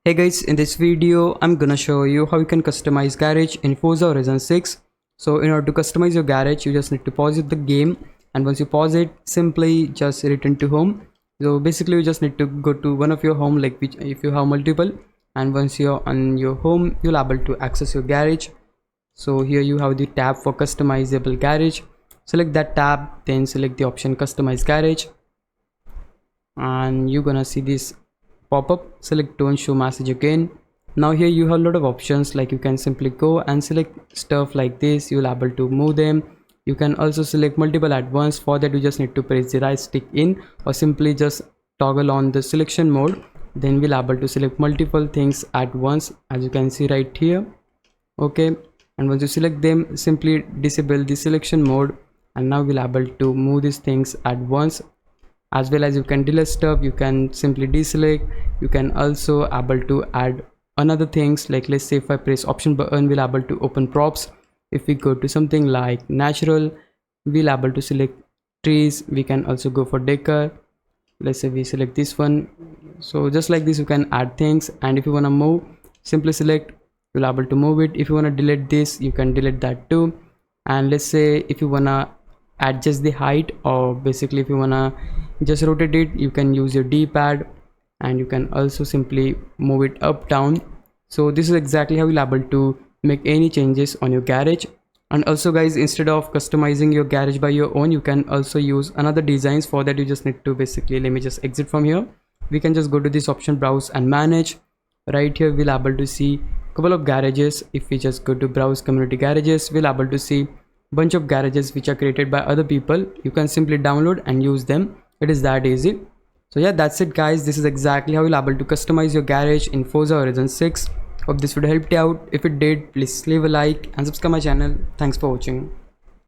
Hey guys, in this video I'm gonna show you how you can customize garage in Forza Horizon 6. So in order to customize your garage, you just need to pause the game, and once you pause it, simply just return to home. So basically you just need to go to one of your home, like which if you have multiple, and once you're on your home, you'll able to access your garage. So here you have the tab for customizable garage. Select that tab, then select the option customize garage, and you're gonna see this pop-up. Select don't show message again. Now here you have a lot of options, like you can simply go and select stuff like this. You'll able to move them. You can also select multiple at once. For that you just need to press the right stick in, or simply just toggle on the selection mode. Then we'll able to select multiple things at once, as you can see right here. Okay, and once you select them, simply disable the selection mode, and now we'll able to move these things at once. As well as you can delete stuff, you can simply deselect. You can also able to add another things, like let's say if I press option button, we'll able to open props. If we go to something like natural, we'll able to select trees. We can also go for decor. Let's say we select this one. So just like this you can add things, and if you want to move, simply select, you'll able to move it. If you want to delete this, you can delete that too. And let's say if you want to adjust the height, or basically if you want to just rotate it, you can use your d-pad, and you can also simply move it up down. So this is exactly how you'll able to make any changes on your garage. And also guys, instead of customizing your garage by your own, you can also use another designs. For that you just need to basically, let me just exit from here. We can just go to this option, browse and manage. Right here we'll able to see couple of garages. If we just go to browse community garages, we'll able to see bunch of garages which are created by other people. You can simply download and use them. It is that easy. So yeah, that's it guys. This is exactly how you'll able to customize your garage in Forza Horizon 6. Hope this would help you out. If it did, please leave a like and subscribe my channel. Thanks for watching.